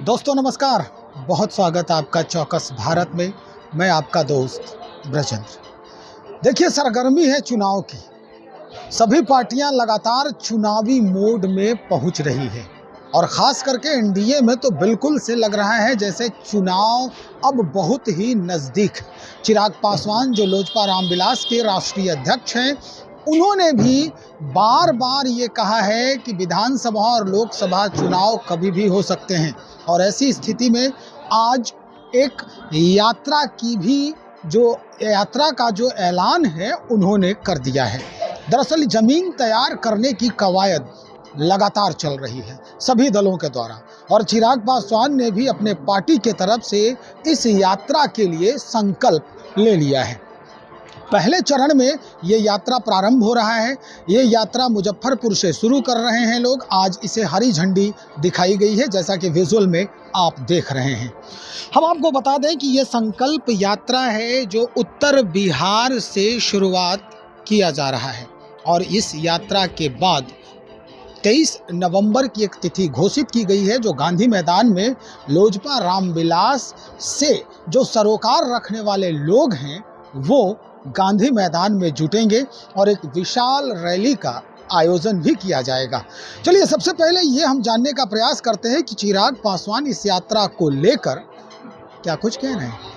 दोस्तों नमस्कार, बहुत स्वागत है आपका चौकस भारत में। मैं आपका दोस्त ब्रजेंद्र। देखिए, सरगर्मी है चुनाव की। सभी पार्टियां लगातार चुनावी मोड में पहुंच रही है और ख़ास करके एनडीए में तो बिल्कुल से लग रहा है जैसे चुनाव अब बहुत ही नज़दीक। चिराग पासवान जो लोजपा रामविलास के राष्ट्रीय अध्यक्ष हैं, उन्होंने भी बार बार ये कहा है कि विधानसभा और लोकसभा चुनाव कभी भी हो सकते हैं और ऐसी स्थिति में आज एक यात्रा का जो ऐलान है उन्होंने कर दिया है। दरअसल ज़मीन तैयार करने की कवायद लगातार चल रही है सभी दलों के द्वारा और चिराग पासवान ने भी अपने पार्टी के तरफ से इस यात्रा के लिए संकल्प ले लिया है। पहले चरण में ये यात्रा प्रारंभ हो रहा है। ये यात्रा मुजफ्फरपुर से शुरू कर रहे हैं लोग। आज इसे हरी झंडी दिखाई गई है, जैसा कि विजुअल में आप देख रहे हैं। हम आपको बता दें कि ये संकल्प यात्रा है जो उत्तर बिहार से शुरुआत किया जा रहा है और इस यात्रा के बाद 23 नवंबर की एक तिथि घोषित की गई है, जो गांधी मैदान में लोजपा रामविलास से जो सरोकार रखने वाले लोग हैं वो गांधी मैदान में जुटेंगे और एक विशाल रैली का आयोजन भी किया जाएगा। चलिए, सबसे पहले ये हम जानने का प्रयास करते हैं कि चिराग पासवान इस यात्रा को लेकर क्या कुछ कह रहे हैं।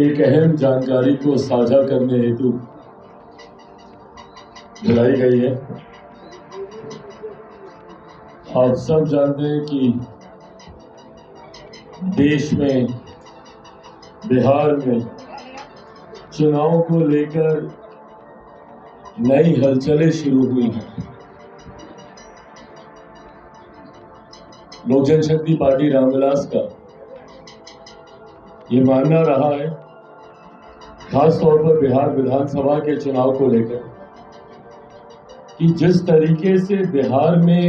एक अहम जानकारी को साझा करने हेतु बुलाई गई है। आप सब जानते हैं कि देश में, बिहार में चुनाव को लेकर नई हलचलें शुरू हुई हैं। लोक जनशक्ति पार्टी रामविलास का ये मानना रहा है, खास तौर पर बिहार विधानसभा के चुनाव को लेकर, कि जिस तरीके से बिहार में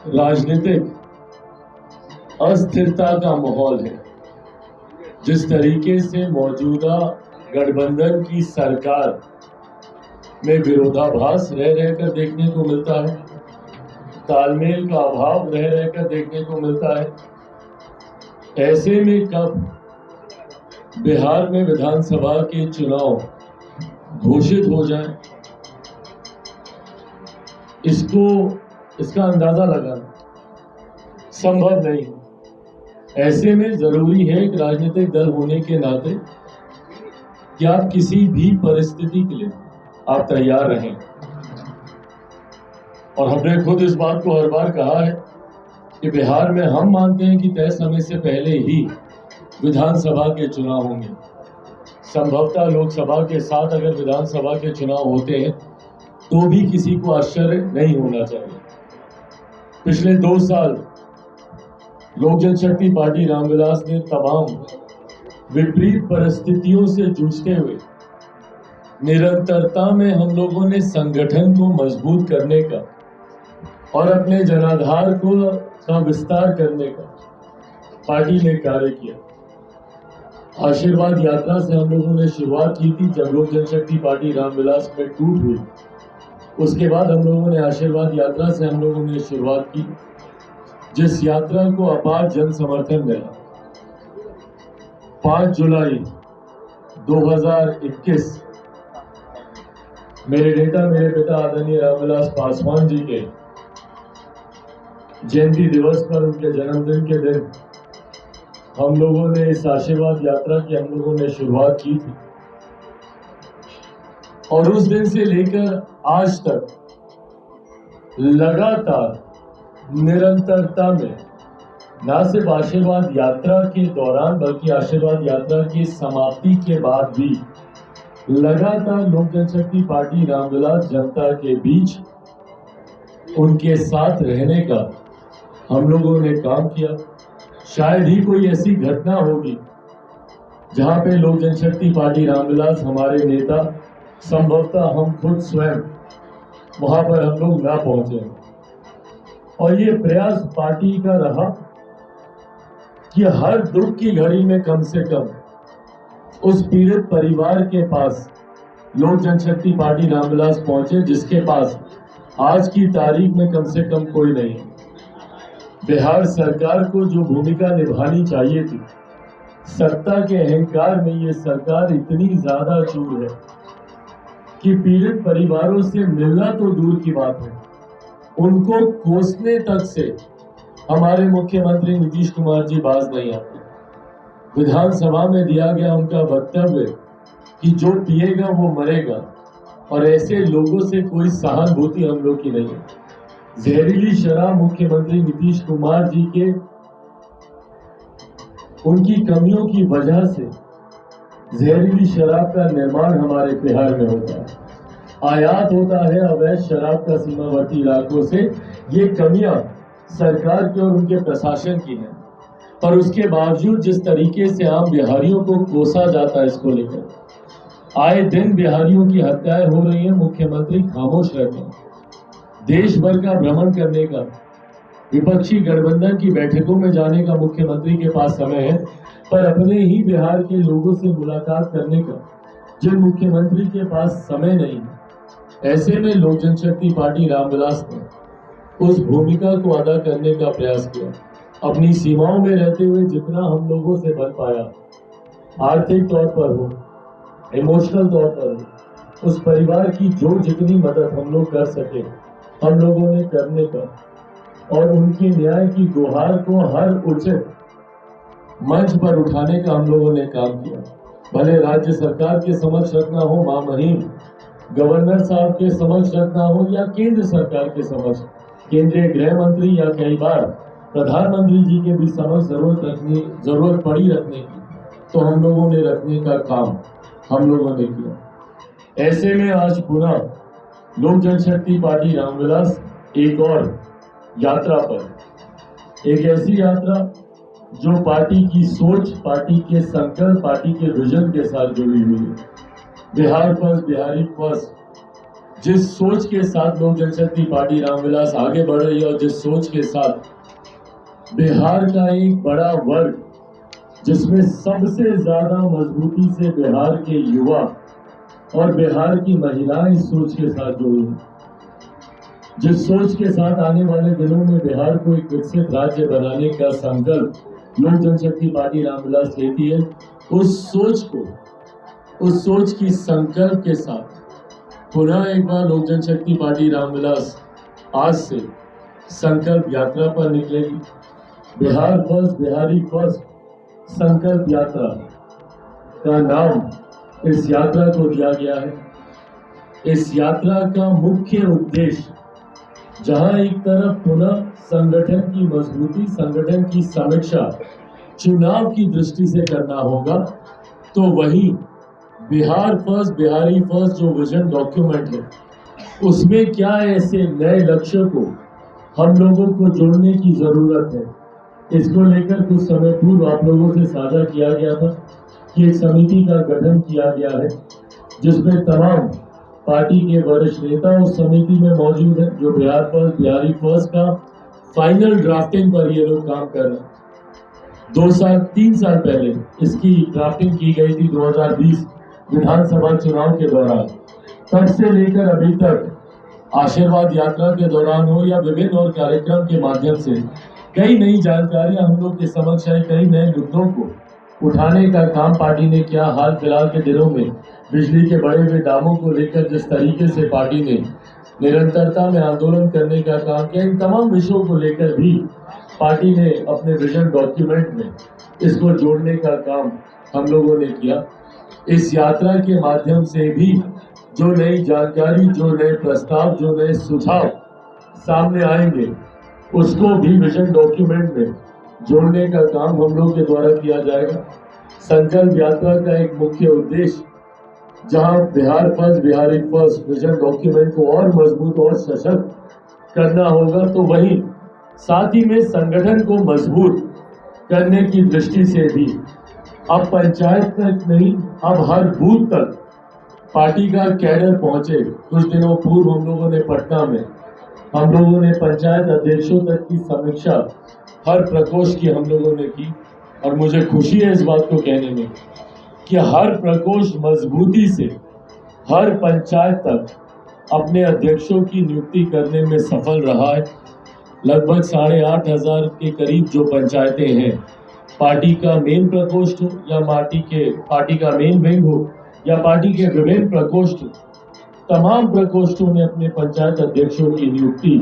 राजनीतिक अस्थिरता का माहौल है, जिस तरीके से मौजूदा गठबंधन की सरकार में विरोधाभास रह रहकर देखने को मिलता है, तालमेल का अभाव रह रहकर देखने को मिलता है, ऐसे में कब बिहार में विधानसभा के चुनाव घोषित हो जाए, इसका अंदाजा लगाना संभव नहीं है। ऐसे में जरूरी है एक राजनीतिक दल होने के नाते कि आप किसी भी परिस्थिति के लिए आप तैयार रहें। और हमने खुद इस बात को हर बार कहा है कि बिहार में हम मानते हैं कि तय समय से पहले ही विधानसभा के चुनाव होंगे। संभवतः लोकसभा के साथ अगर विधानसभा के चुनाव होते हैं तो भी किसी को आश्चर्य नहीं होना चाहिए। पिछले 2 साल लोक जनशक्ति पार्टी रामविलास ने तमाम विपरीत परिस्थितियों से जूझते हुए निरंतरता में हम लोगों ने संगठन को मजबूत करने का और अपने जनाधार का विस्तार करने का पार्टी ने कार्य किया। आशीर्वाद यात्रा से हम लोगों ने शुरुआत की थी जब लोक जनशक्ति पार्टी रामविलास में टूट हुई। उसके बाद हम लोगों ने आशीर्वाद यात्रा से हम लोगों ने शुरुआत की, जिस यात्रा को अपार जन समर्थन मिला। 5 जुलाई 2021 मेरे नेता मेरे पिता आदरणीय रामविलास पासवान जी के जयंती दिवस पर, उनके जन्मदिन के दिन हम लोगों ने इस आशीर्वाद यात्रा की हम लोगों ने शुरुआत की थी। और उस दिन से लेकर आज तक लगातार निरंतरता में न सिर्फ आशीर्वाद यात्रा के दौरान बल्कि आशीर्वाद यात्रा की समाप्ति के बाद भी लगातार लोक जनशक्ति पार्टी रामविलास जनता के बीच उनके साथ रहने का हम लोगों ने काम किया। शायद ही कोई ऐसी घटना होगी जहां पे लोक जनशक्ति पार्टी रामविलास हमारे नेता, संभवतः हम खुद स्वयं वहां पर हम लोग ना पहुंचे। और ये प्रयास पार्टी का रहा कि हर दुख की घड़ी में कम से कम उस पीड़ित परिवार के पास लोक जनशक्ति पार्टी रामविलास पहुंचे जिसके पास आज की तारीख में कम से कम कोई नहीं। बिहार सरकार को जो भूमिका निभानी चाहिए थी, सत्ता के अहंकार में ये सरकार इतनी ज्यादा चूर है कि पीड़ित परिवारों से मिलना तो दूर की बात है, उनको कोसने तक से हमारे मुख्यमंत्री नीतीश कुमार जी बाज नहीं आते। विधानसभा में दिया गया उनका वक्तव्य कि जो पिएगा वो मरेगा, और ऐसे लोगों से कोई सहानुभूति हम लोग की नहीं है। जहरीली शराब मुख्यमंत्री नीतीश कुमार जी के उनकी कमियों की वजह से जहरीली शराब का निर्माण हमारे बिहार में होता है, आयात होता है अवैध शराब का सीमावर्ती इलाकों से। ये कमियां सरकार की और उनके प्रशासन की हैं, पर उसके बावजूद जिस तरीके से आम बिहारियों को कोसा जाता है, इसको लेकर आए दिन बिहारियों की हत्याएं हो रही हैं, मुख्यमंत्री खामोश रहते हैं। देश भर का भ्रमण करने का, विपक्षी गठबंधन की बैठकों में जाने का मुख्यमंत्री के पास समय है, पर अपने ही बिहार के लोगों से मुलाकात करने का जिन मुख्यमंत्री के पास समय नहीं है, ऐसे में लोक जनशक्ति पार्टी रामविलास ने उस भूमिका को अदा करने का प्रयास किया। अपनी सीमाओं में रहते हुए जितना हम लोगों से बन पाया, आर्थिक तौर पर हो, इमोशनल तौर पर हो, उस परिवार की जो जितनी मदद हम लोग कर सके हम लोगों ने करने का, और उनके न्याय की गुहार को हर उचित मंच पर उठाने का हम लोगों ने काम किया। भले राज्य सरकार के समक्ष रखना हो, महामहिम गवर्नर साहब के समक्ष रखना हो, या केंद्र सरकार के समक्ष, केंद्रीय गृह मंत्री या कई बार प्रधानमंत्री जी के भी समक्ष जरूरत पड़ी रखने की, तो हम लोगों ने रखने का काम हम लोगों ने किया। ऐसे में आज पुनः लोक जनशक्ति पार्टी रामविलास एक और यात्रा पर, एक ऐसी यात्रा जो पार्टी की सोच, पार्टी के संकल्प, पार्टी के विजन के साथ जुड़ी हुई है। बिहार फर्स्ट, बिहारी फर्स्ट, जिस सोच के साथ लोक जनशक्ति पार्टी रामविलास आगे बढ़ रही है और जिस सोच के साथ बिहार का एक बड़ा वर्ग, जिसमें सबसे ज्यादा मजबूती से बिहार के युवा और बिहार की महिलाएं इस सोच के साथ जुड़ी हैं, जिस सोच के साथ आने वाले दिनों में बिहार को एक विकसित राज्य बनाने का संकल्प लोक जनशक्ति पार्टी रामविलास लेती है, उस सोच की संकल्प के साथ पुनः एक बार लोक जनशक्ति पार्टी रामविलास आज से संकल्प यात्रा पर निकलेगी। बिहार फर्स्ट, बिहारी फर्स्ट संकल्प यात्रा का नाम इस यात्रा को दिया गया है। इस यात्रा का मुख्य उद्देश्य, जहां एक तरफ पुनः संगठन की मजबूती, संगठन की समीक्षा चुनाव की दृष्टि से करना होगा, तो वही बिहार फर्स्ट, बिहारी फर्स्ट जो विजन डॉक्यूमेंट है, उसमें क्या ऐसे नए लक्ष्य को हम लोगों को जोड़ने की जरूरत है, इसको लेकर कुछ समय पूर्व आप लोगों से साझा किया गया था कि एक समिति का गठन किया गया है जिसमें तमाम पार्टी के वरिष्ठ नेता उस समिति में मौजूद है, जो बिहारी फर्स्ट का फाइनल ड्राफ्टिंग पर ये लोग काम कर रहे हैं। 3 साल पहले इसकी ड्राफ्टिंग की गई थी 2020 विधानसभा चुनाव के दौरान। तब से लेकर अभी तक आशीर्वाद यात्रा के दौरान हो या विभिन्न और कार्यक्रम के माध्यम से कई नई जानकारियां हम लोग के समक्ष आई, कई नए मुद्दों को उठाने का काम पार्टी ने किया। हाल फिलहाल के दिनों में बिजली के बढ़े हुए दामों को लेकर जिस तरीके से पार्टी ने निरंतरता में आंदोलन करने का काम किया, इन तमाम विषयों को लेकर भी पार्टी ने अपने विजन डॉक्यूमेंट में इसको जोड़ने का काम हम लोगों ने किया। इस यात्रा के माध्यम से भी जो नई जानकारी, जो नए प्रस्ताव, जो नए सुझाव सामने आएंगे, उसको भी विजन डॉक्यूमेंट में जोड़ने का काम हम लोग के द्वारा किया जाएगा। संकल्प यात्रा का एक मुख्य उद्देश्य, जहां बिहारी फर्स्ट विजन डॉक्यूमेंट को और मजबूत और सशक्त करना होगा, तो वहीं साथ ही में संगठन को मजबूत करने की दृष्टि से भी अब पंचायत तक नहीं, अब हर बूथ तक पार्टी का कैडर पहुंचे। कुछ दिनों पूर्व हम लोगों ने पटना में पंचायत अध्यक्षों तक की समीक्षा हर प्रकोष्ठ की हम लोगों ने की, और मुझे खुशी है इस बात को कहने में कि हर प्रकोष्ठ मजबूती से हर पंचायत तक अपने अध्यक्षों की नियुक्ति करने में सफल रहा है। लगभग 8,500 के करीब जो पंचायतें हैं, पार्टी का मेन प्रकोष्ठ हो या पार्टी का मेन विंग हो या पार्टी के विभिन्न प्रकोष्ठ, तमाम प्रकोष्ठों ने अपने पंचायत अध्यक्षों की नियुक्ति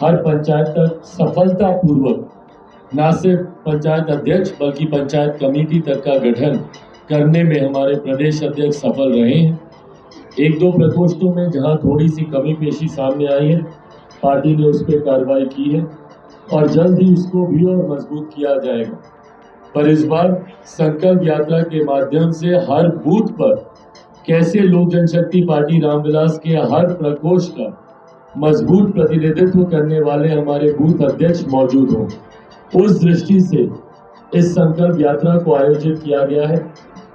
हर पंचायत तक सफलतापूर्वक, न सिर्फ पंचायत अध्यक्ष बल्कि पंचायत कमेटी तक का गठन करने में हमारे प्रदेश अध्यक्ष सफल रहे हैं। 1-2 प्रकोष्ठों में जहां थोड़ी सी कमी पेशी सामने आई है, पार्टी ने उस पर कार्रवाई की है और जल्द ही उसको भी और मजबूत किया जाएगा। पर इस बार संकल्प यात्रा के माध्यम से हर बूथ पर कैसे लोक जनशक्ति पार्टी रामविलास के हर प्रकोष्ठ का मजबूत प्रतिनिधित्व करने वाले हमारे बूथ अध्यक्ष मौजूद हों, उस दृष्टि से इस संकल्प यात्रा को आयोजित किया गया है,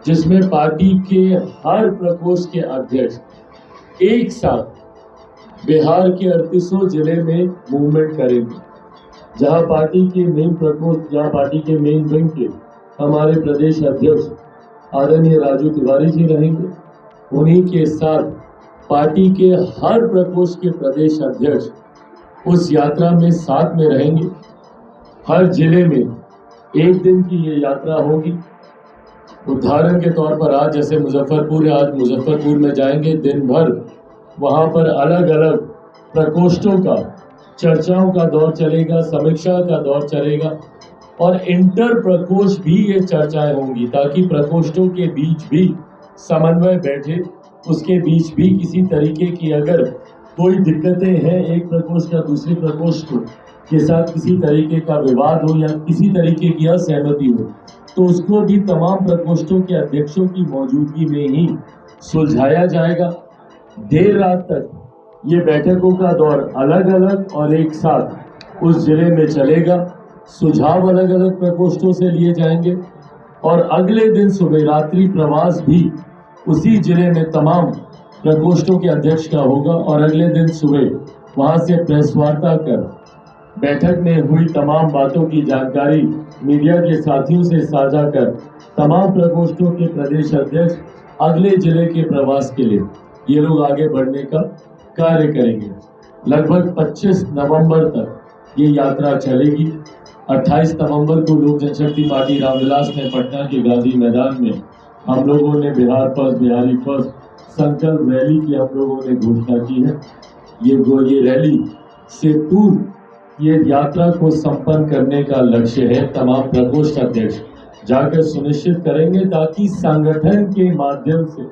जिसमें पार्टी के हर प्रकोष्ठ के अध्यक्ष एक साथ बिहार के 38 जिले में मूवमेंट करेंगे। जहां पार्टी के मेन प्रकोष्ठ, जहां पार्टी के मेन विंग के हमारे प्रदेश अध्यक्ष आदरणीय राजू तिवारी जी रहेंगे, उन्हीं के साथ पार्टी के हर प्रकोष्ठ के प्रदेश अध्यक्ष उस यात्रा में साथ में रहेंगे। हर जिले में एक दिन की ये यात्रा होगी। उदाहरण के तौर पर आज जैसे मुजफ्फरपुर है, आज मुजफ्फरपुर में जाएंगे, दिन भर वहां पर अलग अलग प्रकोष्ठों का चर्चाओं का दौर चलेगा, समीक्षा का दौर चलेगा और इंटर प्रकोष्ठ भी ये चर्चाएं होंगी, ताकि प्रकोष्ठों के बीच भी समन्वय बैठे, उसके बीच भी किसी तरीके की अगर कोई दिक्कतें हैं, एक प्रकोष्ठ का दूसरे प्रकोष्ठ के साथ किसी तरीके का विवाद हो या किसी तरीके की असहमति हो, तो उसको भी तमाम प्रकोष्ठों के अध्यक्षों की मौजूदगी में ही सुलझाया जाएगा। देर रात तक ये बैठकों का दौर अलग अलग और एक साथ उस जिले में चलेगा। सुझाव अलग अलग प्रकोष्ठों से लिए जाएंगे और अगले दिन सुबह रात्रि प्रवास भी उसी जिले में तमाम प्रकोष्ठों के अध्यक्ष का होगा और अगले दिन सुबह वहां से प्रेस वार्ता कर बैठक में हुई तमाम बातों की जानकारी मीडिया के साथियों से साझा कर तमाम प्रकोष्ठों के प्रदेश अध्यक्ष अगले जिले के प्रवास के लिए ये लोग आगे बढ़ने का कार्य करेंगे। लगभग 25 नवंबर तक ये यात्रा चलेगी। 28 नवंबर को लोक जनशक्ति पार्टी रामविलास ने पटना के गांधी मैदान में हम लोगों ने बिहारी फर्स्ट संकल्प रैली की हम लोगों ने घोषणा की है। ये रैली से पूर्व ये यात्रा को संपन्न करने का लक्ष्य है। तमाम प्रकोष्ठ अध्यक्ष जाकर सुनिश्चित करेंगे ताकि संगठन के माध्यम से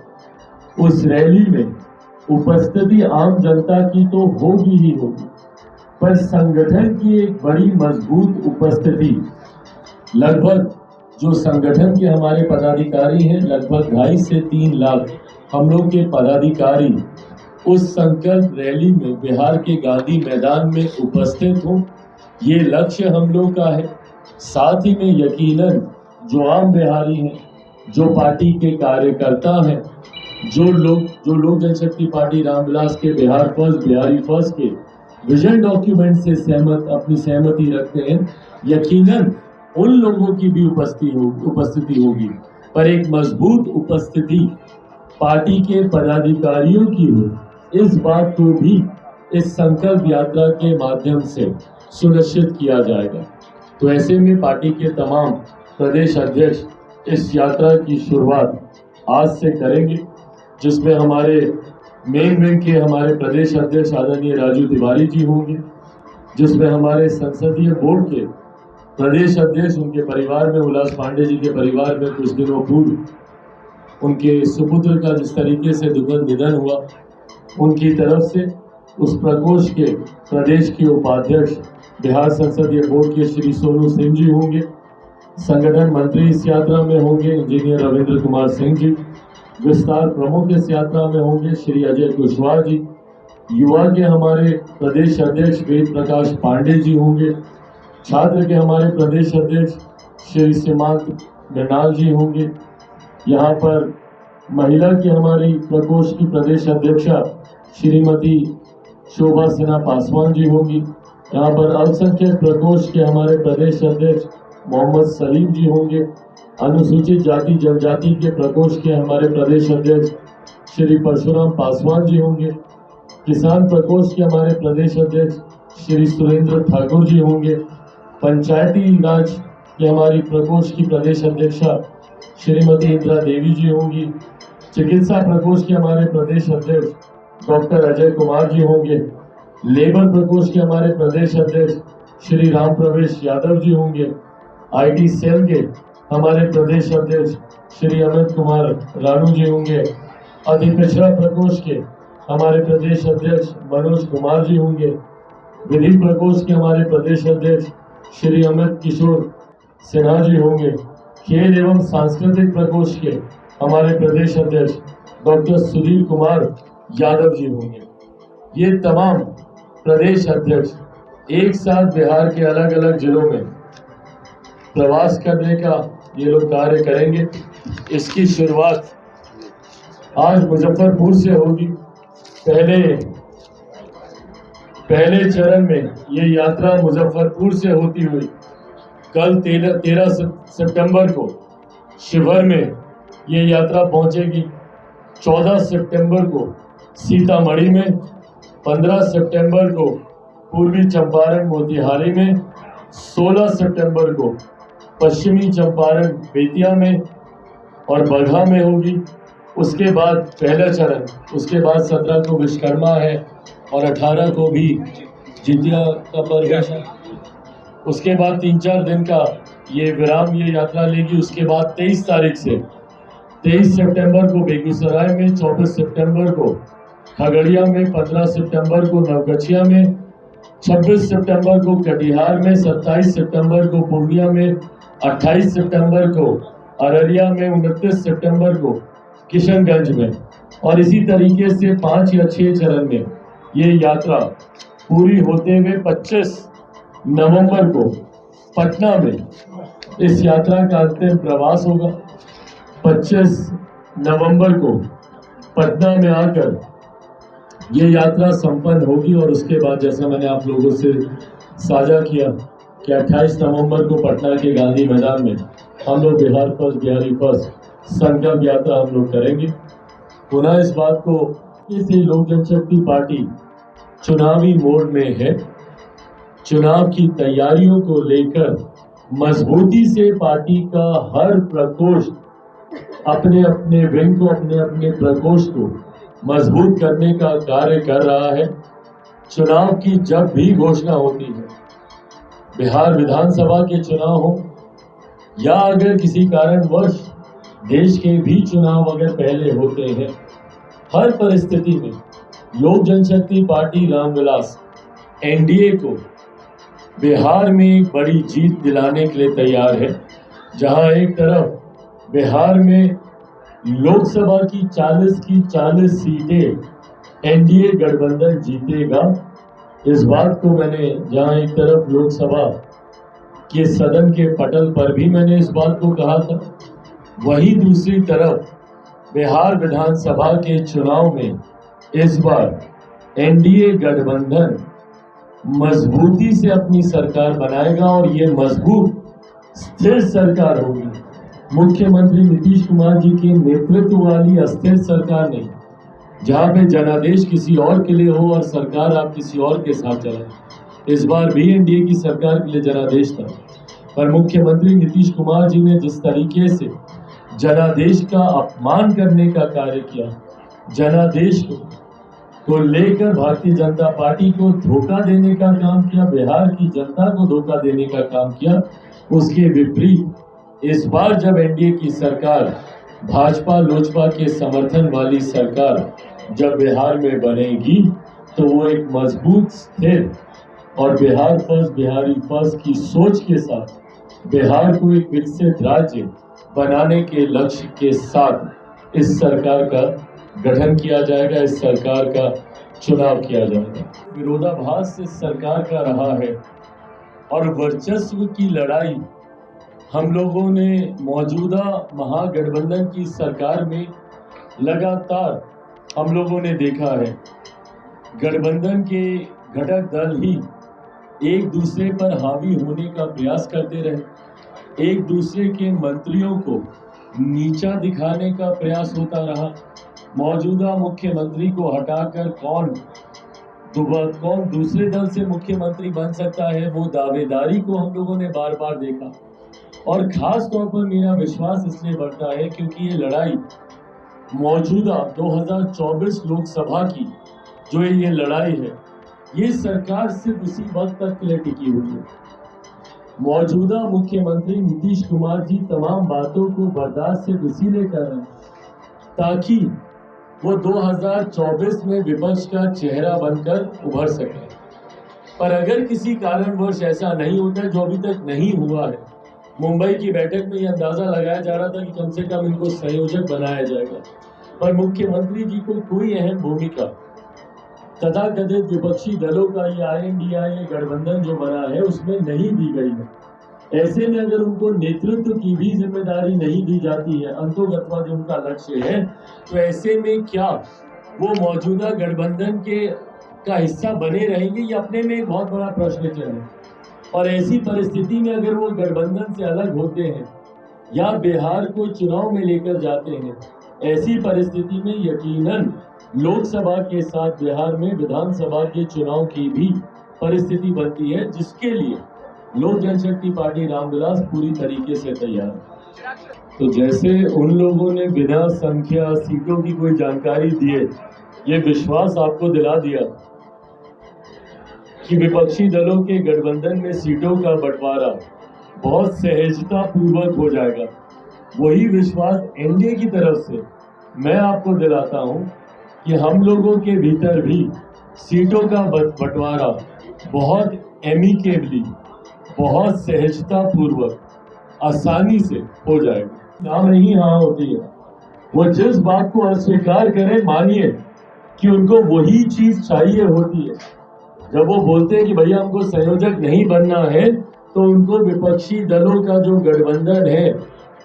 उस रैली में उपस्थिति आम जनता की तो होगी ही होगी, पर संगठन की एक बड़ी मजबूत उपस्थिति, लगभग जो संगठन के हमारे पदाधिकारी हैं, लगभग 2.5 से 3 लाख हम लोग के पदाधिकारी उस संकल्प रैली में बिहार के गांधी मैदान में उपस्थित हों, ये लक्ष्य हम लोग का है। साथ ही में यकीनन जो आम बिहारी हैं, जो पार्टी के कार्यकर्ता हैं, जो लोक जनशक्ति पार्टी रामविलास के बिहारी फर्स्ट के विजन डॉक्यूमेंट से अपनी सहमति रखते हैं, यकीनन उन लोगों की भी उपस्थिति होगी, पर एक मजबूत उपस्थिति पार्टी के पदाधिकारियों की हो। इस बात को भी इस संकल्प यात्रा के माध्यम से सुनिश्चित किया जाएगा। तो ऐसे में पार्टी के तमाम प्रदेश अध्यक्ष इस यात्रा की शुरुआत आज से करेंगे, जिसमें हमारे मेन विंग के हमारे प्रदेश अध्यक्ष आदरणीय राजू तिवारी जी होंगे, जिसमें हमारे संसदीय बोर्ड के प्रदेश अध्यक्ष, उनके परिवार में उल्लास पांडे जी के परिवार में कुछ दिनों पूर्व उनके सुपुत्र का जिस तरीके से दुखद निधन हुआ, उनकी तरफ से उस प्रकोष्ठ के प्रदेश के उपाध्यक्ष बिहार संसदीय बोर्ड के श्री सोनू सिंह जी होंगे। संगठन मंत्री इस यात्रा में होंगे इंजीनियर रविंद्र कुमार सिंह जी। विस्तार प्रमुख इस यात्रा में होंगे श्री अजय कुशवाहा जी। युवा के हमारे प्रदेश अध्यक्ष वेद प्रकाश पांडे जी होंगे। छात्र के हमारे प्रदेश अध्यक्ष श्री सीमांत मृणाल जी होंगे। यहाँ पर महिला की हमारी प्रकोष्ठ की प्रदेश अध्यक्षा श्रीमती शोभा सिन्हा पासवान जी होंगी। यहाँ पर अल्पसंख्यक प्रकोष्ठ के हमारे प्रदेश अध्यक्ष मोहम्मद सलीम जी होंगे। अनुसूचित जाति जनजाति के प्रकोष्ठ के हमारे प्रदेश अध्यक्ष श्री परशुराम पासवान जी होंगे। किसान प्रकोष्ठ के हमारे प्रदेश अध्यक्ष श्री सुरेंद्र ठाकुर जी होंगे। पंचायती राज के हमारी प्रकोष्ठ की प्रदेश अध्यक्षा श्रीमती इंदिरा देवी जी होंगी। चिकित्सा प्रकोष्ठ के हमारे प्रदेश अध्यक्ष डॉक्टर अजय कुमार जी होंगे। लेबर प्रकोष्ठ के हमारे प्रदेश अध्यक्ष श्री राम प्रवेश यादव जी होंगे। आईटी सेल के हमारे प्रदेश अध्यक्ष श्री अमित कुमार रानू जी होंगे। अति पिछड़ा प्रकोष्ठ के हमारे प्रदेश अध्यक्ष मनोज कुमार जी होंगे। विधि प्रकोष्ठ के हमारे प्रदेश अध्यक्ष श्री अमित किशोर सिन्हा जी होंगे। खेल एवं सांस्कृतिक प्रकोष्ठ के हमारे प्रदेश अध्यक्ष डॉक्टर सुधीर कुमार यादव जी होंगे। ये तमाम प्रदेश अध्यक्ष एक साथ बिहार के अलग अलग जिलों में प्रवास करने का ये लोग कार्य करेंगे। इसकी शुरुआत आज मुजफ्फरपुर से होगी। पहले चरण में ये यात्रा मुजफ्फरपुर से होती हुई कल 13 सितंबर को शिवहर में ये यात्रा पहुंचेगी। 14 सितंबर को सीतामढ़ी में, 15 सितंबर को पूर्वी चंपारण मोतिहारी में, 16 सितंबर को पश्चिमी चंपारण बेतिया में और बगहा में होगी। उसके बाद पहला चरण, उसके बाद 17 को विश्वकर्मा है और 18 को भी जितिया का पर्व है। उसके बाद 3-4 दिन का ये विराम ये यात्रा लेगी। उसके बाद 23 तारीख से 23 सितंबर को बेगूसराय में, 24 सितंबर को खगड़िया में, 15 सितंबर को नवगछिया में, 26 सितंबर को कटिहार में, 27 सितंबर को पूर्णिया में, 28 सितंबर को अररिया में, 29 सितंबर को किशनगंज में और इसी तरीके से 5 या 6 चरण में ये यात्रा पूरी होते हुए 25 नवंबर को पटना में इस यात्रा का अंतिम प्रवास होगा। 25 नवंबर को पटना में आकर ये यात्रा संपन्न होगी और उसके बाद जैसा मैंने आप लोगों से साझा किया कि 28 नवंबर को पटना के गांधी मैदान में हम लोग बिहारी फर्स्ट संकल्प यात्रा हम लोग करेंगे। पुनः इस बात को इसी लोक जनशक्ति पार्टी चुनावी मोड में है। चुनाव की तैयारियों को लेकर मजबूती से पार्टी का हर प्रकोष्ठ अपने अपने विंग को, अपने अपने प्रकोष्ठ को मजबूत करने का कार्य कर रहा है। चुनाव की जब भी घोषणा होती है, बिहार विधानसभा के चुनाव हो या अगर किसी कारणवश देश के भी चुनाव अगर पहले होते हैं, हर परिस्थिति में लोक जनशक्ति पार्टी रामविलास एनडीए को बिहार में एक बड़ी जीत दिलाने के लिए तैयार है। जहां एक तरफ बिहार में लोकसभा की 40 सीटें एनडीए गठबंधन जीतेगा। इस बात को मैंने जहां एक तरफ लोकसभा कि सदन के पटल पर भी मैंने इस बात को कहा था। वहीं दूसरी तरफ बिहार विधानसभा के चुनाव में इस बार एनडीए गठबंधन मजबूती से अपनी सरकार बनाएगा और ये मजबूत स्थिर सरकार होगी। मुख्यमंत्री नीतीश कुमार जी के नेतृत्व वाली अस्थिर सरकार नहीं, जहां पे जनादेश किसी और के लिए हो और सरकार आप किसी और के साथ चलाए। इस बार भी एनडीए की सरकार के लिए जनादेश था, पर मुख्यमंत्री नीतीश कुमार जी ने जिस तरीके से जनादेश का अपमान करने का कार्य किया, जनादेश को लेकर भारतीय जनता पार्टी को धोखा देने का काम किया, बिहार की जनता को धोखा देने का काम किया, उसके विपरीत इस बार जब एनडीए की सरकार भाजपा लोजपा के समर्थन वाली सरकार जब बिहार में बनेगी तो वो एक मजबूत स्थिर और बिहार फर्स्ट बिहारी फर्स्ट की सोच के साथ बिहार को एक विकसित राज्य बनाने के लक्ष्य के साथ इस सरकार का गठन किया जाएगा, इस सरकार का चुनाव किया जाएगा। विरोधाभास इस सरकार का रहा है और वर्चस्व की लड़ाई हम लोगों ने मौजूदा महागठबंधन की सरकार में लगातार हम लोगों ने देखा है। गठबंधन के घटक दल ही एक दूसरे पर हावी होने का प्रयास करते रहे, एक दूसरे के मंत्रियों को नीचा दिखाने का प्रयास होता रहा। मौजूदा मुख्यमंत्री को हटाकर कौन दूसरे दल से मुख्यमंत्री बन सकता है, वो दावेदारी को हम लोगों ने बार बार देखा। और खास तौर पर मेरा विश्वास इसलिए बढ़ता है क्योंकि ये लड़ाई मौजूदा 2024 लोकसभा की जो ये लड़ाई है, ये सरकार सिर्फ उसी वक्त तक के लिए टिकी हुई है। मौजूदा मुख्यमंत्री नीतीश कुमार जी तमाम बातों को बर्दाश्त सिर्फ इसीलिए कर रहे हैं ताकि वो 2024 में विपक्ष का चेहरा बनकर उभर सके। पर अगर किसी कारणवश ऐसा नहीं होता, जो अभी तक नहीं हुआ है, मुंबई की बैठक में ये अंदाजा लगाया जा रहा था कि कम से कम इनको संयोजक बनाया जाएगा, पर मुख्यमंत्री जी को कोई अहम भूमिका तथाकथित विपक्षी दलों का ये आईएनडीआई गठबंधन जो बना है उसमें नहीं दी गई है। ऐसे में अगर उनको नेतृत्व की भी जिम्मेदारी नहीं दी जाती है, अंतोगत्वा जो उनका लक्ष्य है, तो ऐसे में क्या वो मौजूदा गठबंधन का हिस्सा बने रहेंगे, ये अपने में एक बहुत बड़ा प्रश्न चिन्ह है। और ऐसी परिस्थिति में अगर वो गठबंधन से अलग होते हैं या बिहार को चुनाव में लेकर जाते हैं, ऐसी परिस्थिति में यकीनन लोकसभा के साथ बिहार में विधानसभा के चुनाव की भी परिस्थिति बनती है, जिसके लिए लोक जनशक्ति पार्टी रामविलास पूरी तरीके से तैयार है। तो जैसे उन लोगों ने बिना संख्या सीटों की कोई जानकारी दिए ये विश्वास आपको दिला दिया कि विपक्षी दलों के गठबंधन में सीटों का बंटवारा बहुत सहजता पूर्वक हो जाएगा, वही विश्वास एनडीए की तरफ से मैं आपको दिलाता हूं कि हम लोगों के भीतर भी सीटों का बंटवारा बहुत एमिकेबली, बहुत सहजता पूर्वक, आसानी से हो जाएगा। नाम नहीं हाँ होती है, वो जिस बात को अस्वीकार करें मानिए कि उनको वही चीज चाहिए होती है। जब वो बोलते हैं कि भैया हमको संयोजक नहीं बनना है, तो उनको विपक्षी दलों का जो गठबंधन है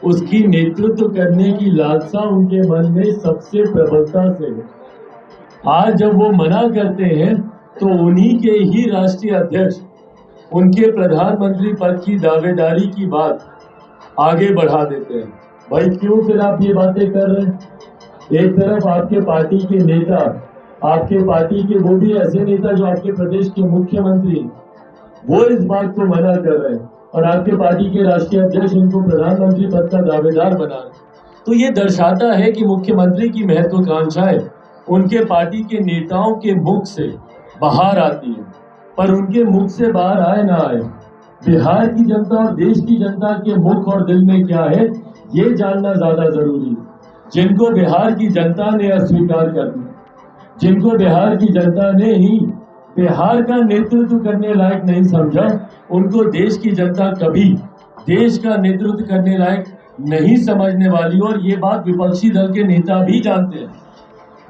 उसकी नेतृत्व करने की लालसा उनके मन में सबसे प्रबलता से है। आज जब वो मना करते हैं तो उन्हीं के ही राष्ट्रीय अध्यक्ष उनके प्रधानमंत्री पद की दावेदारी की बात आगे बढ़ा देते हैं। भाई क्यों फिर आप ये बातें कर रहे हैं? एक तरफ आपके पार्टी के नेता, आपके पार्टी के वो भी ऐसे नेता जो आपके प्रदेश के मुख्यमंत्री, वो इस बात को मना कर रहे हैं और आपके पार्टी के राष्ट्रीय अध्यक्ष उनको प्रधानमंत्री पद का दावेदार बना रहे। तो ये दर्शाता है कि मुख्यमंत्री की महत्वाकांक्षाएं उनके पार्टी के नेताओं के मुख से बाहर आती है, पर उनके मुख से बाहर आए ना आए, बिहार की जनता और देश की जनता के मुख और दिल में क्या है ये जानना ज्यादा जरूरी है। जिनको बिहार की जनता ने अस्वीकार कर दिया, जिनको बिहार की जनता ने ही बिहार का नेतृत्व करने लायक नहीं समझा, उनको देश की जनता कभी देश का नेतृत्व करने लायक नहीं समझने वाली। और ये बात विपक्षी दल के नेता भी जानते हैं।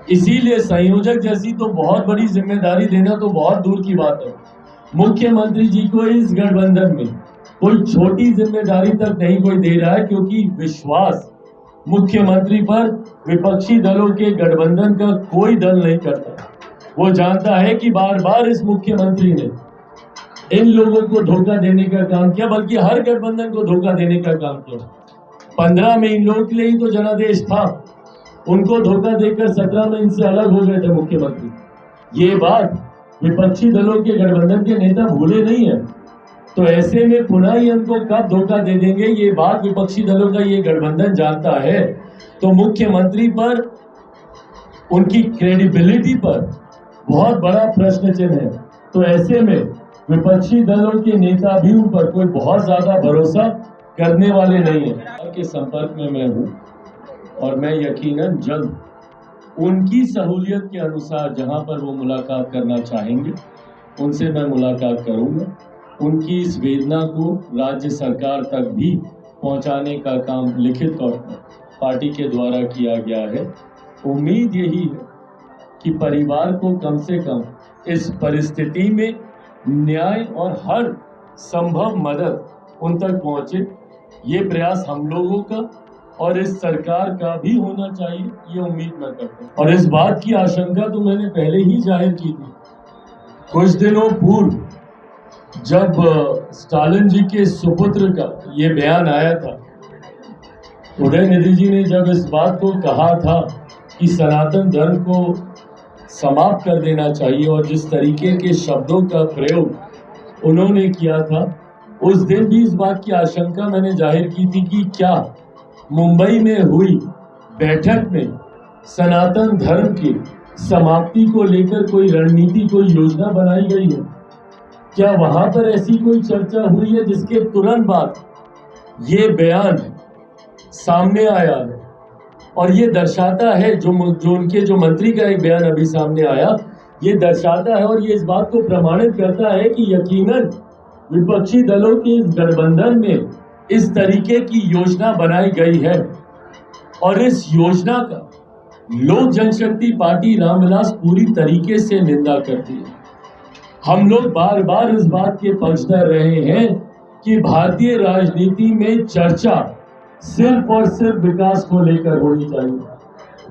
इसीलिए संयोजक जैसी तो बहुत बड़ी जिम्मेदारी देना तो बहुत दूर की बात है। मुख्यमंत्री जी को इस गठबंधन में कोई छोटी जिम्मेदारी तक नहीं कोई दे रहा है, क्योंकि विश्वास मुख्यमंत्री पर विपक्षी दलों के गठबंधन का कोई दल नहीं करता। वो जानता है कि बार बार इस मुख्यमंत्री ने इन लोगों को धोखा देने का काम किया, बल्कि हर गठबंधन को धोखा देने का काम किया। 15 में इन लोगों के लिए ही तो जनादेश था, उनको धोखा देकर 17 में इनसे अलग हो गए थे मुख्यमंत्री। ये बात विपक्षी दलों के गठबंधन के नेता भूले नहीं है, तो ऐसे में पुनः ही हमको कब धोखा दे देंगे, ये बात विपक्षी दलों का ये गठबंधन जानता है। तो मुख्यमंत्री पर, उनकी क्रेडिबिलिटी पर बहुत बड़ा प्रश्न चिन्ह है। तो ऐसे में विपक्षी दलों के नेता भी उन पर कोई बहुत ज्यादा भरोसा करने वाले नहीं है। के संपर्क में मैं हूँ और मैं यकीनन जल्द उनकी सहूलियत के अनुसार जहां पर वो मुलाकात करना चाहेंगे उनसे मैं मुलाकात करूंगा। उनकी इस वेदना को राज्य सरकार तक भी पहुंचाने का काम लिखित तौर पर पार्टी के द्वारा किया गया है। उम्मीद यही है कि परिवार को कम से कम इस परिस्थिति में न्याय और हर संभव मदद उन तक पहुंचे। ये प्रयास हम लोगों का और इस सरकार का भी होना चाहिए, ये उम्मीद मैं करता हूँ। और इस बात की आशंका तो मैंने पहले ही जाहिर की थी। कुछ दिनों पूर्व जब स्टालिन जी के सुपुत्र का ये बयान आया था, उदयनिधि जी ने जब इस बात को कहा था कि सनातन धर्म को समाप्त कर देना चाहिए और जिस तरीके के शब्दों का प्रयोग उन्होंने किया था, उस दिन भी इस बात की आशंका मैंने जाहिर की थी कि क्या मुंबई में हुई बैठक में सनातन धर्म की समाप्ति को लेकर कोई रणनीति, कोई योजना बनाई गई है? क्या वहां पर ऐसी कोई चर्चा हुई है जिसके तुरंत बाद ये बयान सामने आया है? और ये दर्शाता है जो उनके जो मंत्री का एक बयान अभी सामने आया, ये दर्शाता है और ये इस बात को प्रमाणित करता है कि यकीनन विपक्षी दलों के इस गठबंधन में इस तरीके की योजना बनाई गई है। और इस योजना का लोक जनशक्ति पार्टी रामविलास पूरी तरीके से निंदा करती है। हम लोग बार बार इस बात के पक्षधर रहे हैं कि भारतीय राजनीति में चर्चा सिर्फ और सिर्फ विकास को लेकर होनी चाहिए।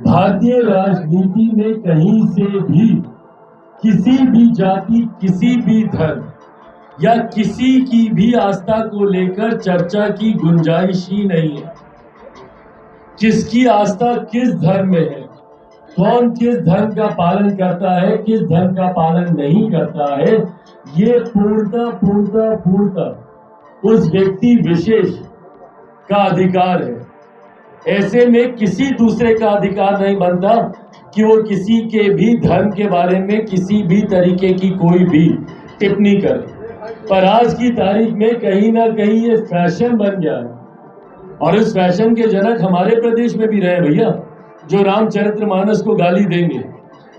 भारतीय राजनीति में कहीं से भी किसी भी जाति, किसी भी धर्म या किसी की भी आस्था को लेकर चर्चा की गुंजाइश ही नहीं है। किसकी आस्था किस धर्म में है, कौन किस धर्म का पालन करता है, किस धर्म का पालन नहीं करता है, ये पूर्णतः उस व्यक्ति विशेष का अधिकार है। ऐसे में किसी दूसरे का अधिकार नहीं बनता कि वो किसी के भी धर्म के बारे में किसी भी तरीके की कोई भी टिप्पणी करे। पर आज की तारीख में कहीं ना कहीं ये फैशन बन गया है और इस फैशन के जनक हमारे प्रदेश में भी रहे भैया, जो रामचरितमानस को गाली देंगे।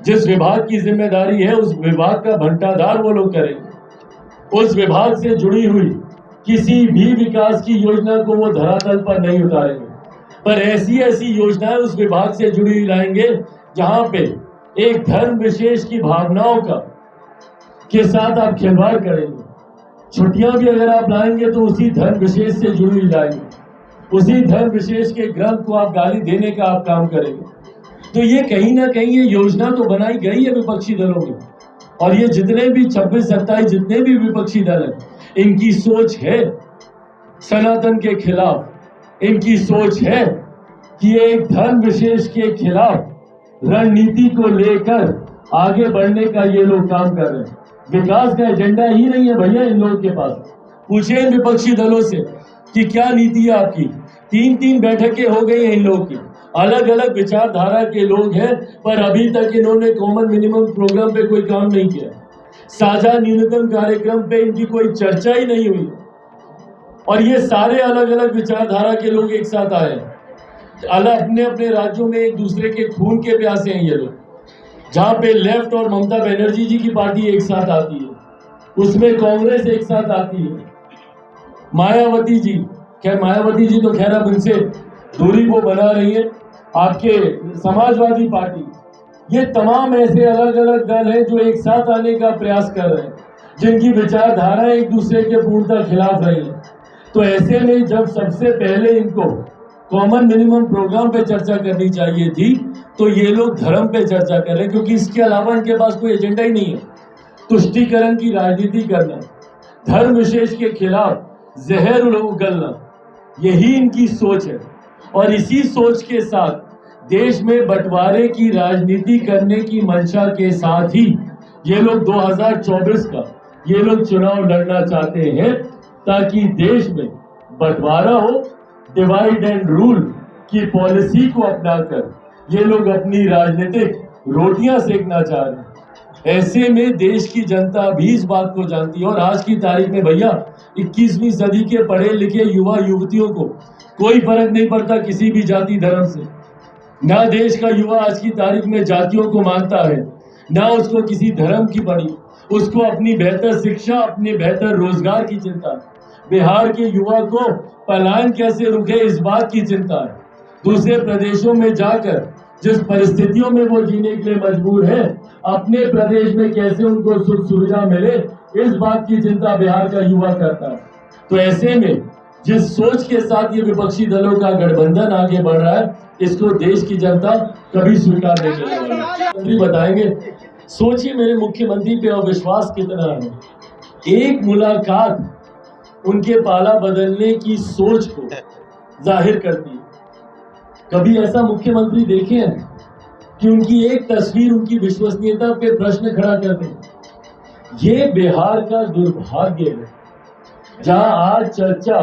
जिस विभाग की जिम्मेदारी है उस विभाग का भंटाधार वो लोग करेंगे। उस विभाग से जुड़ी हुई किसी भी विकास की योजना को वो धरातल पर नहीं उतारेंगे, पर ऐसी ऐसी योजनाएं उस विभाग से जुड़ी हुई लाएंगे जहां पे एक धर्म विशेष की भावनाओं का के साथ आप खिलवाड़ करेंगे। छुट्टियां भी अगर आप लाएंगे तो उसी धर्म विशेष से जुड़ी हुई लाएंगे, उसी धर्म विशेष के ग्रंथ को आप गाली देने का आप काम करेंगे। तो ये कहीं ना कहीं ये योजना तो बनाई गई है विपक्षी दलों में, और ये जितने भी 26-27 जितने भी विपक्षी दल हैं, इनकी सोच है सनातन के खिलाफ। इनकी सोच है कि एक धर्म विशेष के खिलाफ रणनीति को लेकर आगे बढ़ने का ये लोग काम कर रहे हैं। विकास का एजेंडा ही नहीं है भैया इन लोगों के पास। पूछे इन विपक्षी दलों से कि क्या नीति है आपकी। 3-3 बैठकें हो गई हैं इन लोगों की, अलग अलग विचारधारा के लोग हैं, पर अभी तक इन्होंने कॉमन मिनिमम प्रोग्राम पे कोई काम नहीं किया। साझा न्यूनतम कार्यक्रम पे इनकी कोई चर्चा ही नहीं हुई। और ये सारे अलग अलग विचारधारा के लोग एक साथ आए हैं, अलग अपने अपने राज्यों में एक दूसरे के खून के प्यासे हैं ये लोग। जहां पे लेफ्ट और ममता बनर्जी जी की पार्टी एक साथ आती है, उसमें कांग्रेस एक साथ आती है, मायावती जी, खैर मायावती जी तो खैर अब उनसे दूरी को बना रही है, आपके समाजवादी पार्टी, ये तमाम ऐसे अलग अलग दल हैं जो एक साथ आने का प्रयास कर रहे हैं, जिनकी विचारधारा एक दूसरे के पूर्णतः खिलाफ रही है। तो ऐसे में जब सबसे पहले इनको कॉमन मिनिमम प्रोग्राम पे चर्चा करनी चाहिए थी, तो ये लोग धर्म पे चर्चा कर रहे हैं, क्योंकि इसके अलावा इनके पास कोई एजेंडा ही नहीं है। तुष्टीकरण की राजनीति करना, धर्म विशेष के खिलाफ जहर उगलना, यही इनकी सोच है। और इसी सोच के साथ देश में बंटवारे की राजनीति करने की मंशा के साथ ही ये लोग 2024 का ये लोग चुनाव लड़ना चाहते हैं, ताकि देश में बंटवारा हो, डिवाइड एंड रूल की पॉलिसी को अपनाकर ये लोग अपनी राजनीतिक रोटियां सेकना चाह रहे हैं। ऐसे में देश की जनता भी इस बात को जानती है। और आज की तारीख में भैया 21वीं सदी के पढ़े लिखे युवा युवतियों को कोई फर्क नहीं पड़ता किसी भी जाति धर्म से। ना देश का युवा आज की तारीख में जातियों को मानता है, ना उसको किसी धर्म की पड़ी, उसको अपनी बेहतर शिक्षा, अपने बेहतर रोजगार की चिंता है। बिहार के युवा को पलायन कैसे रुके इस बात की चिंता है। दूसरे प्रदेशों में जाकर जिस परिस्थितियों में वो जीने के लिए मजबूर है, अपने प्रदेश में कैसे उनको सुख सुविधा मिले, इस बात की चिंता बिहार का युवा करता है। तो ऐसे में जिस सोच के साथ ये विपक्षी दलों का गठबंधन आगे बढ़ रहा है, इसको देश की जनता कभी स्वीकार नहीं करेगी। मुख्यमंत्री बताएंगे, सोचिए मेरे मुख्यमंत्री पे अविश्वास कितना है। एक मुलाकात उनके पाला बदलने की सोच को जाहिर करती है। कभी ऐसा मुख्यमंत्री देखे हैं कि उनकी एक तस्वीर उनकी विश्वसनीयता पे प्रश्न खड़ा कर दे? ये बिहार का दुर्भाग्य है, जहां आज चर्चा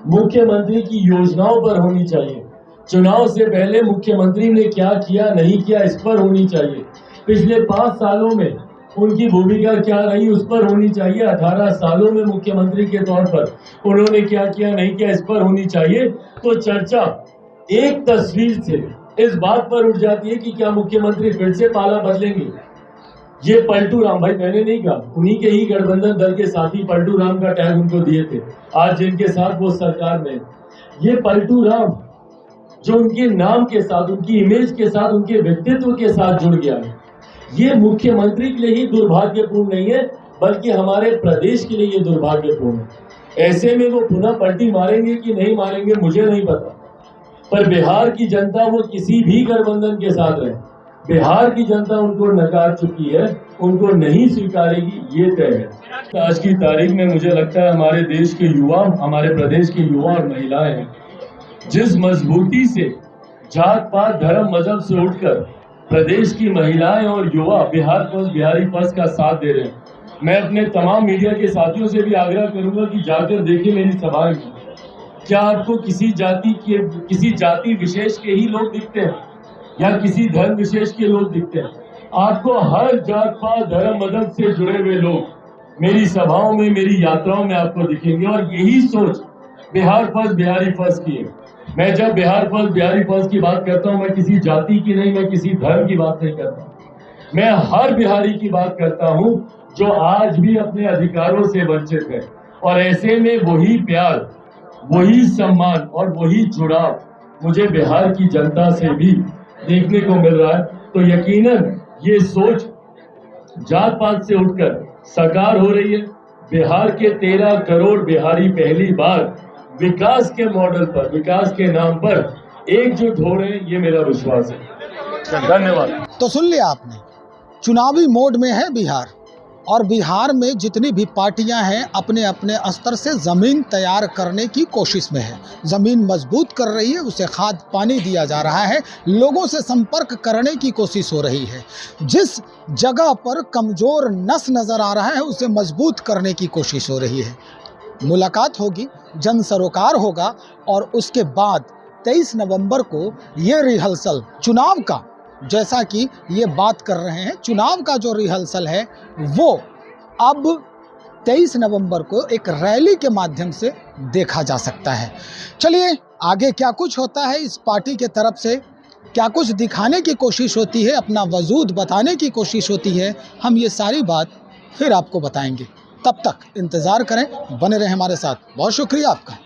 मुख्यमंत्री की योजनाओं पर होनी चाहिए, चुनाव से पहले मुख्यमंत्री ने क्या किया नहीं किया इस पर होनी चाहिए, पिछले 5 सालों में उनकी भूमिका क्या रही उस पर होनी चाहिए, 18 सालों में मुख्यमंत्री के तौर पर उन्होंने क्या किया नहीं किया इस पर होनी चाहिए। तो चर्चा एक तस्वीर से इस बात पर उठ जाती है कि क्या मुख्यमंत्री फिर से पाला बदलेंगे। ये पलटू राम, भाई मैंने नहीं कहा, उन्हीं के ही गठबंधन दल के साथी पलटू राम का टैग उनको दिए थे, आज जिनके साथ वो सरकार में, ये पलटू राम जो उनके नाम के साथ, उनकी इमेज के साथ, उनके व्यक्तित्व के साथ जुड़ गया है, ये मुख्यमंत्री के लिए ही दुर्भाग्यपूर्ण नहीं है, बल्कि हमारे प्रदेश के लिए ये दुर्भाग्यपूर्ण है। ऐसे में वो पुनः पलटी मारेंगे कि नहीं मारेंगे मुझे नहीं पता, पर बिहार की जनता वो किसी भी गठबंधन के साथ रहे, बिहार की जनता उनको नकार चुकी है, उनको नहीं स्वीकारेगी, ये तय है। आज की तारीख में मुझे लगता है हमारे देश के युवा, हमारे प्रदेश के युवा और महिलाएं जिस मजबूती से जात पात धर्म मजहब से उठकर प्रदेश की महिलाएं और युवा बिहार फर्स्ट बिहारी फर्स्ट का साथ दे रहे हैं, मैं अपने तमाम मीडिया के साथियों से भी आग्रह करूंगा कि जाकर देखें मेरी सभाएं में। क्या आपको किसी जाति विशेष के ही लोग दिखते हैं या किसी धर्म विशेष के लोग दिखते हैं? आपको हर जात पात धर्म मजहब से जुड़े हुए लोग मेरी सभाओं में, मेरी यात्राओं में आपको दिखेंगे। और यही सोच बिहार फर्स्ट बिहारी फर्स्ट की है। मैं जब बिहार फर्स्ट बिहारी फर्स्ट की बात करता हूं, मैं किसी जाति की नहीं, मैं किसी धर्म की बात नहीं करता, मैं हर बिहारी की बात करता हूं जो आज भी अपने अधिकारों से वंचित है। और ऐसे में वही प्यार, वही सम्मान और वही जुड़ाव मुझे बिहार की जनता से भी देखने को मिल रहा है। तो यकीनन ये सोच जात पात से उठकर साकार हो रही है। बिहार के 13 करोड़ बिहारी पहली बार विकास के मॉडल पर, विकास के नाम पर एकजुट हो रहे हैं, ये मेरा विश्वास है। धन्यवाद। तो सुन लिया आपने, चुनावी मोड में है बिहार, और बिहार में जितनी भी पार्टियां हैं अपने अपने स्तर से ज़मीन तैयार करने की कोशिश में है, ज़मीन मजबूत कर रही है, उसे खाद पानी दिया जा रहा है, लोगों से संपर्क करने की कोशिश हो रही है, जिस जगह पर कमज़ोर नस नज़र आ रहा है उसे मजबूत करने की कोशिश हो रही है। मुलाकात होगी, जन सरोकार होगा, और उसके बाद 23 नवंबर को ये रिहर्सल चुनाव का, जैसा कि ये बात कर रहे हैं, चुनाव का जो रिहर्सल है वो अब 23 नवंबर को एक रैली के माध्यम से देखा जा सकता है। चलिए आगे क्या कुछ होता है इस पार्टी के तरफ से, क्या कुछ दिखाने की कोशिश होती है, अपना वजूद बताने की कोशिश होती है, हम ये सारी बात फिर आपको बताएंगे। तब तक इंतज़ार करें, बने रहें हमारे साथ। बहुत शुक्रिया आपका।